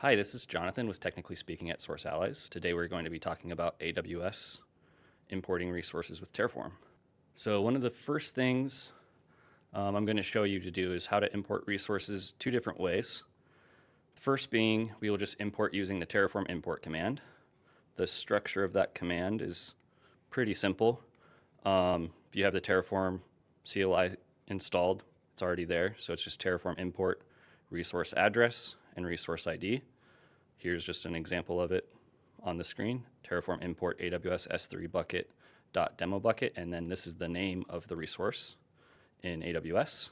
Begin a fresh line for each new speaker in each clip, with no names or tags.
Hi, this is Jonathan with Technically Speaking at Source Allies. Today we're going to be talking about AWS importing resources with Terraform. So one of the first things I'm going to show you to do is how to import resources two different ways. The first being we will just import using the Terraform import command. The structure of that command is pretty simple. If you have the Terraform CLI installed, it's already there. So it's just Terraform import resource address and resource ID. Here's just an example of it on the screen. Terraform import AWS S3 bucket .demo bucket, and then this is the name of the resource in AWS.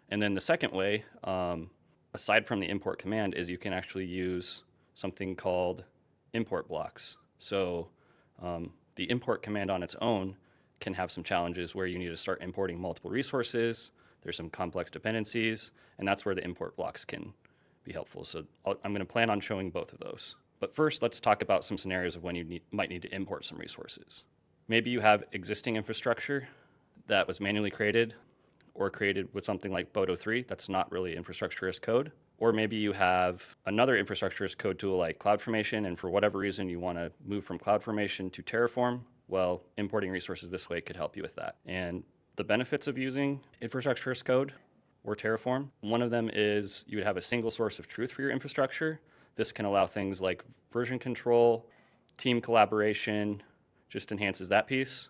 And then the second way, aside from the import command, is you can actually use something called import blocks. So the import command on its own can have some challenges where you need to start importing multiple resources. There's some complex dependencies, and that's where the import blocks can be helpful. So I'm going to plan on showing both of those. But first, let's talk about some scenarios of when you might need to import some resources. Maybe you have existing infrastructure that was manually created or created with something like Boto 3 that's not really infrastructure as code. Or maybe you have another infrastructure as code tool like CloudFormation, and for whatever reason you want to move from CloudFormation to Terraform. Well, importing resources this way could help you with that. And the benefits of using infrastructure as code or Terraform, one of them is you would have a single source of truth for your infrastructure. This can allow things like version control, team collaboration, just enhances that piece.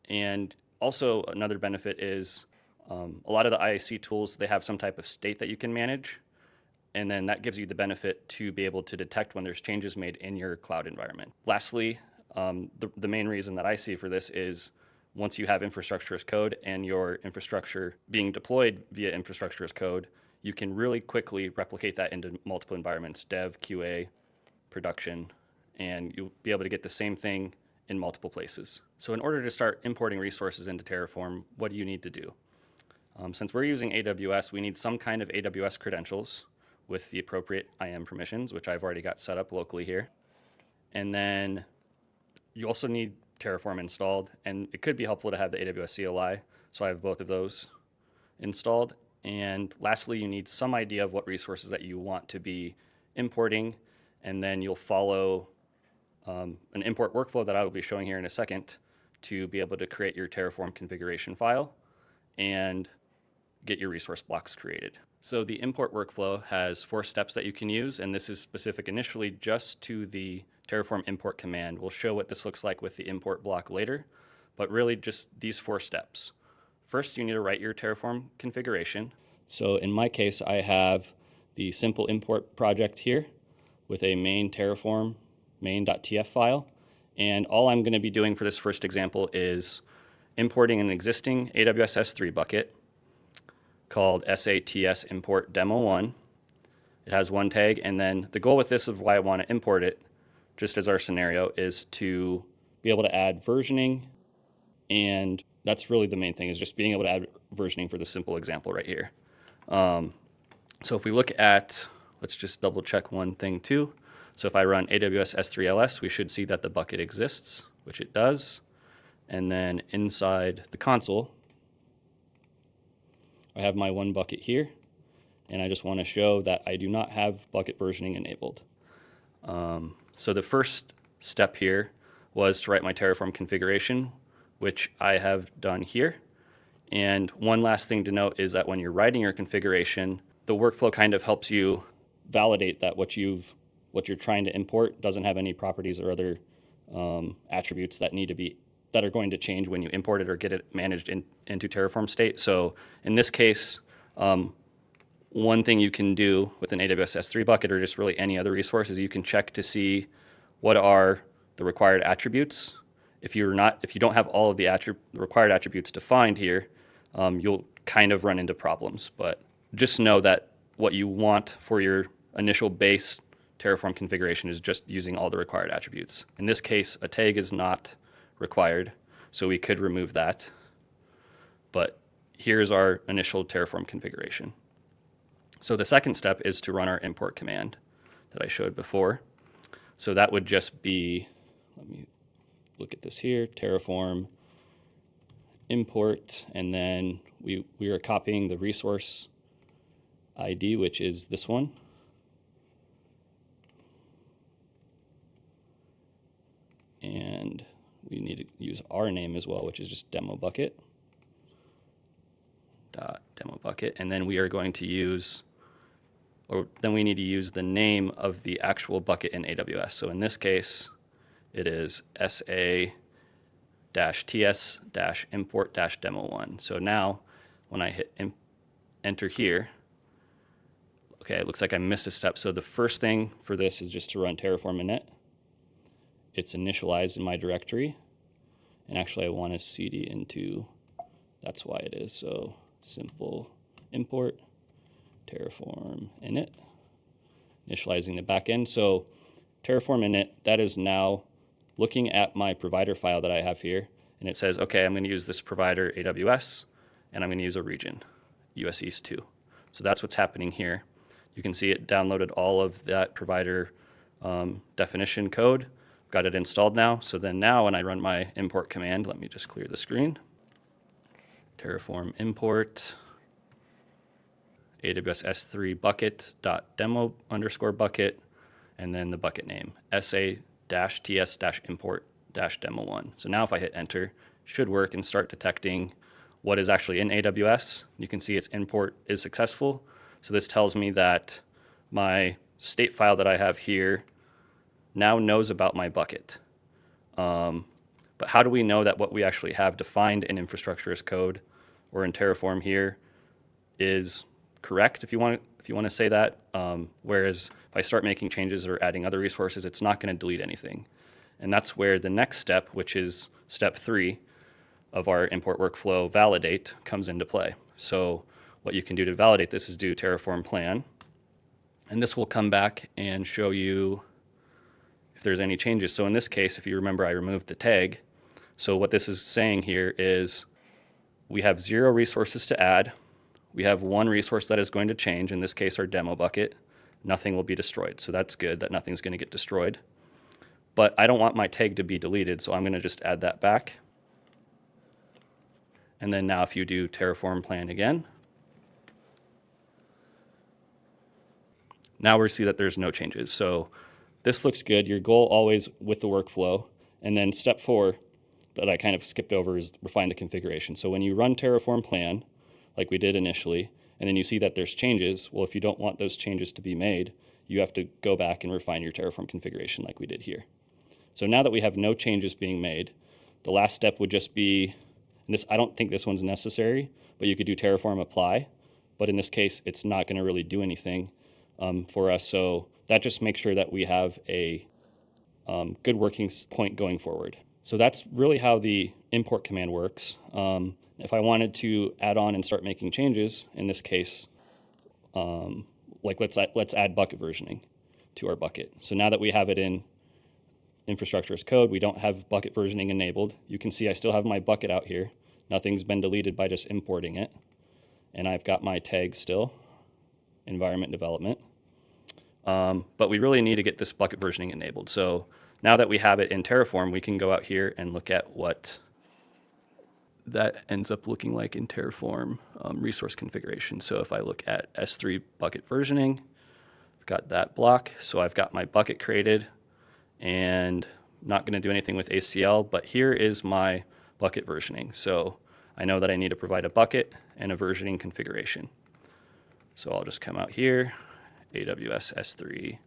And also another benefit is a lot of the IAC tools, they have some type of state that you can manage. And then that gives you the benefit to be able to detect when there's changes made in your cloud environment. Lastly, the main reason that I see for this is once you have infrastructure as code and your infrastructure being deployed via infrastructure as code, you can really quickly replicate that into multiple environments, dev, QA, production, and you'll be able to get the same thing in multiple places. So in order to start importing resources into Terraform, what do you need to do? Since we're using AWS, we need some kind of AWS credentials with the appropriate IAM permissions, which I've already got set up locally here. And then you also need Terraform installed, and it could be helpful to have the AWS CLI, so I have both of those installed. And lastly, you need some idea of what resources that you want to be importing, and then you'll follow an import workflow that I will be showing here in a second to be able to create your Terraform configuration file and get your resource blocks created. So the import workflow has 4 steps that you can use, and this is specific initially just to the Terraform import command. We'll show what this looks like with the import block later, but really just these 4 steps. First, you need to write your Terraform configuration. So in my case, I have the simple import project here with a main Terraform main.tf file. And all I'm going to be doing for this first example is importing an existing AWS S3 bucket called SATS import demo 1. It has one tag, and then the goal with this of why I want to import it, just as our scenario, is to be able to add versioning, and that's really the main thing, is just being able to add versioning for the simple example right here. So if we look at, let's just double check one thing too. So if I run AWS S3LS, we should see that the bucket exists, which it does. And then inside the console, I have my one bucket here, and I just want to show that I do not have bucket versioning enabled. So the first step here was to write my Terraform configuration, which I have done here. And one last thing to note is that when you're writing your configuration, the workflow kind of helps you validate that what you're trying to import doesn't have any properties or other attributes that are going to change when you import it or get it managed into Terraform state. So in this case, one thing you can do with an AWS S3 bucket or just really any other resource is you can check to see what are the required attributes. If you don't have all of the required attributes defined here, you'll kind of run into problems. But just know that what you want for your initial base Terraform configuration is just using all the required attributes. In this case, a tag is not required, so we could remove that. But here's our initial Terraform configuration. So the second step is to run our import command that I showed before. So that would just be, let me look at this here, Terraform import, and then we are copying the resource ID, which is this one. we need to use our name as well, which is just demo bucket. Demo bucket, and then we are going to use, or then we need to use the name of the actual bucket in AWS. So in this case, it is sa-ts-import-demo1. So now when I hit enter here, okay, it looks like I missed a step. So the first thing for this is just to run Terraform init. It's initialized in my directory. And actually I want to cd into, that's why it is. So simple import Terraform init, initializing the backend. So Terraform init, that is now looking at my provider file that I have here, and it says, okay, I'm going to use this provider AWS, and I'm going to use a region, US East 2. So that's what's happening here. You can see it downloaded all of that provider definition code, got it installed now. So then now when I run my import command, let me just clear the screen. Terraform import AWS S3 bucket.demo_bucket, and then the bucket name, sa-ts-import-demo1. So now if I hit enter, it should work and start detecting what is actually in AWS. You can see its import is successful. So this tells me that my state file that I have here now knows about my bucket. But how do we know that what we actually have defined in infrastructure as code or in Terraform here is correct, if you want to say that? Whereas if I start making changes or adding other resources, it's not going to delete anything. And that's where the next step, which is step 3 of our import workflow, validate, comes into play. So what you can do to validate this is do Terraform plan. And this will come back and show you if there's any changes. So in this case, if you remember, I removed the tag. So what this is saying here is we have 0 resources to add. We have 1 resource that is going to change, in this case our demo bucket. Nothing will be destroyed. So that's good that nothing's going to get destroyed. But I don't want my tag to be deleted, so I'm going to just add that back. And then now if you do Terraform plan again, now we see that there's no changes. So this looks good. Your goal always with the workflow. And then step 4 that I kind of skipped over is refine the configuration. So when you run Terraform plan, like we did initially, and then you see that there's changes, well, if you don't want those changes to be made, you have to go back and refine your Terraform configuration like we did here. So now that we have no changes being made, the last step would just be, and this, I don't think this one's necessary, but you could do Terraform apply. But in this case, it's not going to really do anything for us. So that just makes sure that we have a good working point going forward. So that's really how the import command works. If I wanted to add on and start making changes, in this case, like let's add bucket versioning to our bucket. So now that we have it in infrastructure as code, we don't have bucket versioning enabled. You can see I still have my bucket out here. Nothing's been deleted by just importing it. And I've got my tag still, environment development. But we really need to get this bucket versioning enabled. So now that we have it in Terraform, we can go out here and look at what that ends up looking like in Terraform resource configuration. So if I look at S3 bucket versioning, I've got that block. So I've got my bucket created, and I'm not going to do anything with ACL, but here is my bucket versioning. So I know that I need to provide a bucket and a versioning configuration. So I'll just come out here, AWS S3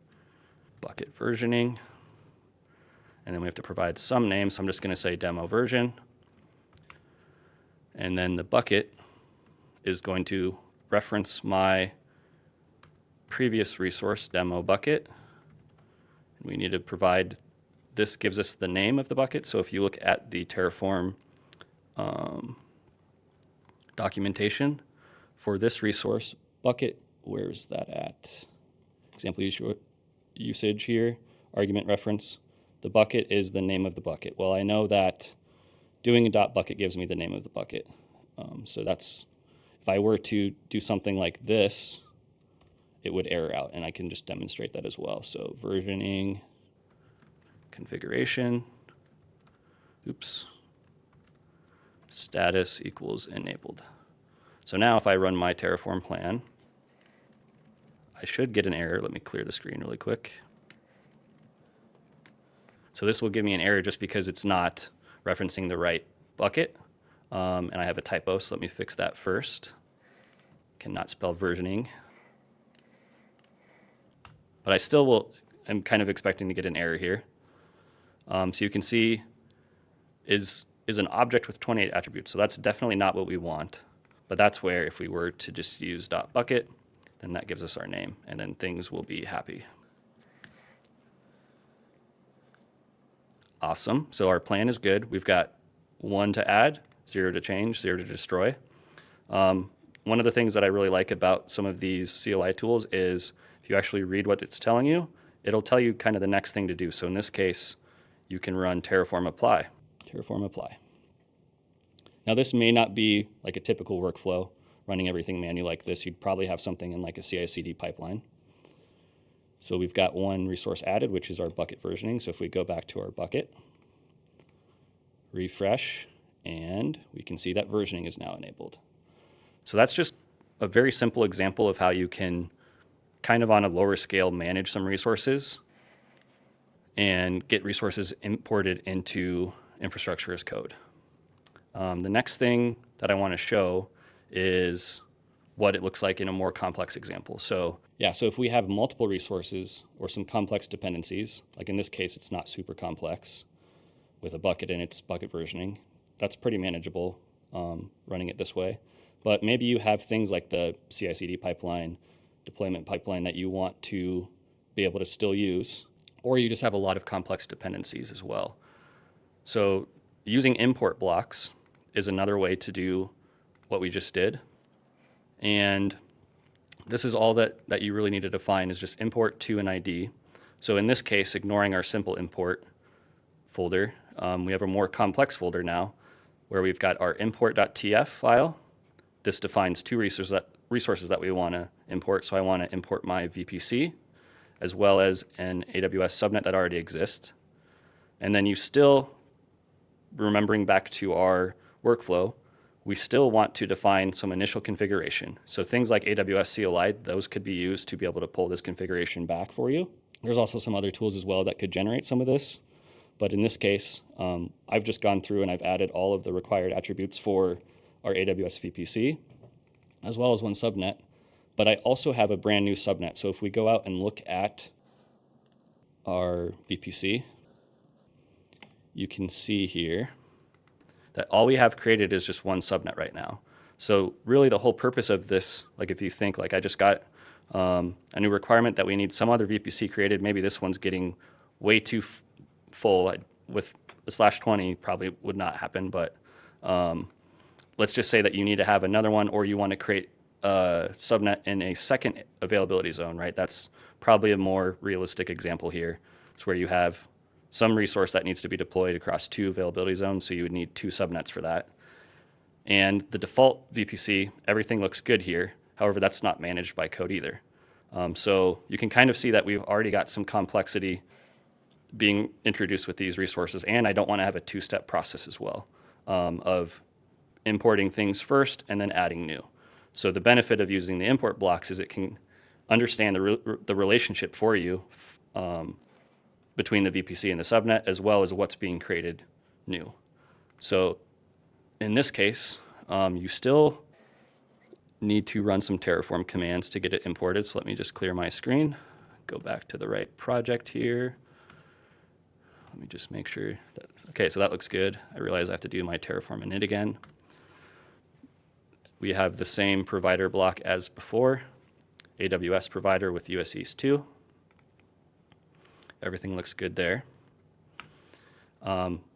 bucket versioning, and then we have to provide some name. So I'm just going to say demo version. And then the bucket is going to reference my previous resource, demo bucket. We need to provide, this gives us the name of the bucket. So if you look at the Terraform documentation for this resource bucket, where is that at? Example usage here, argument reference. The bucket is the name of the bucket. Well, I know that doing a .bucket gives me the name of the bucket. So that's, if I were to do something like this, it would error out, and I can just demonstrate that as well. So versioning, configuration, oops, status equals enabled. So now if I run my Terraform plan, I should get an error. Let me clear the screen really quick. So this will give me an error just because it's not referencing the right bucket. And I have a typo, so let me fix that first. Cannot spell versioning. But I still I'm kind of expecting to get an error here. So you can see is an object with 28 attributes. So that's definitely not what we want. But that's where if we were to just use .bucket, then that gives us our name, and then things will be happy. Awesome. So our plan is good. We've got 1 to add, 0 to change, 0 to destroy. One of the things that I really like about some of these CLI tools is if you actually read what it's telling you, it'll tell you kind of the next thing to do. So in this case, you can run Terraform apply. Terraform apply. Now this may not be like a typical workflow, running everything manually like this. You'd probably have something in like a CI/CD pipeline. So we've got 1 resource added, which is our bucket versioning. So if we go back to our bucket, refresh, and we can see that versioning is now enabled. So that's just a very simple example of how you can kind of on a lower scale manage some resources and get resources imported into infrastructure as code. The next thing that I want to show is what it looks like in a more complex example. So if we have multiple resources or some complex dependencies, like in this case, it's not super complex with a bucket and its bucket versioning, that's pretty manageable running it this way. But maybe you have things like the CI/CD pipeline, deployment pipeline that you want to be able to still use, or you just have a lot of complex dependencies as well. So using import blocks is another way to do what we just did. And this is all that you really need to define is just import to an ID. So in this case, ignoring our simple import folder, we have a more complex folder now where we've got our import.tf file. This defines 2 resources that we want to import. So I want to import my VPC as well as an AWS subnet that already exists. And then you still, remembering back to our workflow, we still want to define some initial configuration. So things like AWS CLI, those could be used to be able to pull this configuration back for you. There's also some other tools as well that could generate some of this. But in this case, I've just gone through and I've added all of the required attributes for our AWS VPC, as well as 1 subnet. But I also have a brand new subnet. So if we go out and look at our VPC, you can see here that all we have created is just 1 subnet right now. So really the whole purpose of this, like if you think like I just got a new requirement that we need some other VPC created, maybe this one's getting way too full. With a /20 probably would not happen, but let's just say that you need to have another one, or you want to create a subnet in a second availability zone, right? That's probably a more realistic example here. It's where you have some resource that needs to be deployed across 2 availability zones, so you would need 2 subnets for that. And the default VPC, everything looks good here. However, that's not managed by code either. So you can kind of see that we've already got some complexity being introduced with these resources, and I don't want to have a 2-step process as well of importing things first and then adding new. So the benefit of using the import blocks is it can understand the relationship for you between the VPC and the subnet, as well as what's being created new. So in this case, you still need to run some Terraform commands to get it imported. So let me just clear my screen, go back to the right project here. Let me just make sure okay, so that looks good. I realize I have to do my Terraform init again. We have the same provider block as before, AWS provider with US East 2. Everything looks good there.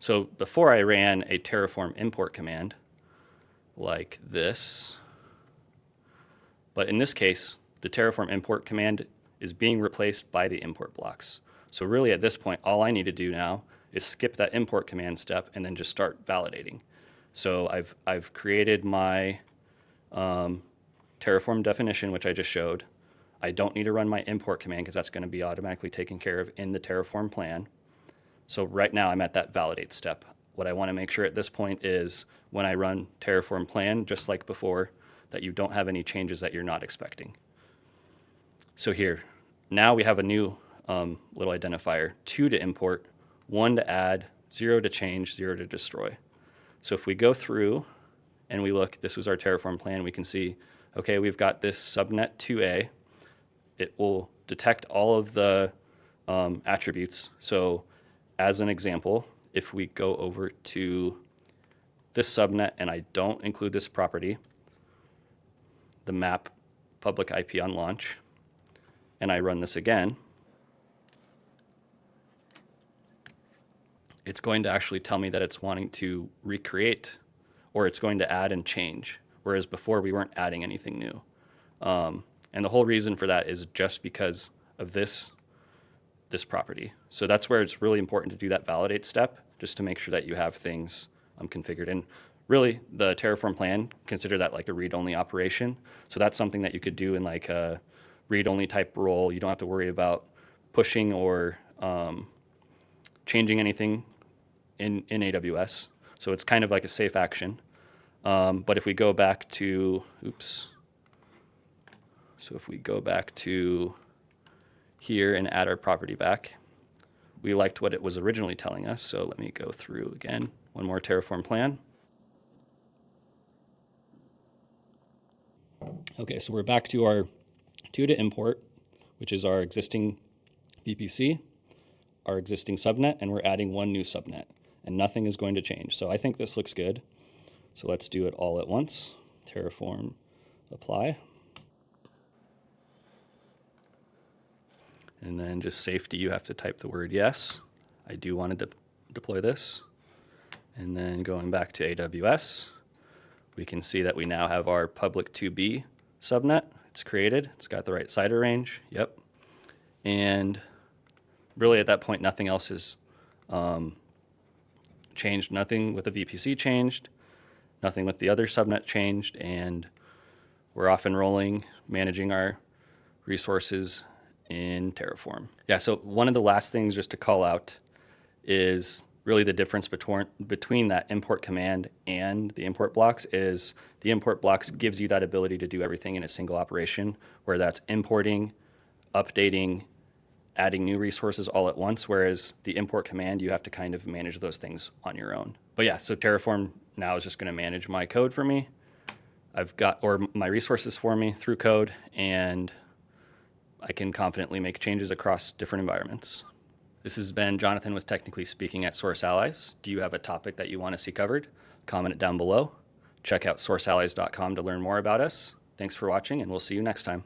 So before I ran a Terraform import command like this, but in this case, the Terraform import command is being replaced by the import blocks. So really at this point, all I need to do now is skip that import command step and then just start validating. So I've created my Terraform definition, which I just showed. I don't need to run my import command because that's going to be automatically taken care of in the Terraform plan. So right now I'm at that validate step. What I want to make sure at this point is when I run Terraform plan, just like before, that you don't have any changes that you're not expecting. So here, now we have a new little identifier, 2 to import, 1 to add, 0 to change, 0 to destroy. So if we go through and we look, this was our Terraform plan, we can see, okay, we've got this subnet 2A. It will detect all of the attributes. So as an example, if we go over to this subnet and I don't include this property, the map public IP on launch, and I run this again, it's going to actually tell me that it's wanting to recreate, or it's going to add and change, whereas before we weren't adding anything new. And the whole reason for that is just because of this property. So that's where it's really important to do that validate step, just to make sure that you have things configured. And really, the Terraform plan, consider that like a read-only operation. So that's something that you could do in like a read-only type role. You don't have to worry about pushing or changing anything in AWS. So it's kind of like a safe action. But if we go back to, so if we go back to here and add our property back, we liked what it was originally telling us. So let me go through again, one more Terraform plan. Okay, so we're back to our to import, which is our existing VPC, our existing subnet, and we're adding one new subnet, and nothing is going to change. So I think this looks good. So let's do it all at once. Terraform apply. And then just safety, you have to type the word yes. I do want to deploy this. And then going back to AWS, we can see that we now have our public 2B subnet. It's created. It's got the right CIDR range. Yep. And really at that point, nothing else is changed. Nothing with the VPC changed. Nothing with the other subnet changed. And we're off and rolling, managing our resources in Terraform. Yeah, so one of the last things just to call out is really the difference between that import command and the import blocks is the import blocks gives you that ability to do everything in a single operation, where that's importing, updating, adding new resources all at once, whereas the import command, you have to kind of manage those things on your own. But yeah, so Terraform now is just going to manage my code for me. Or my resources for me through code, and I can confidently make changes across different environments. This has been Jonathan with Technically Speaking at Source Allies. Do you have a topic that you want to see covered? Comment it down below. Check out sourceallies.com to learn more about us. Thanks for watching, and we'll see you next time.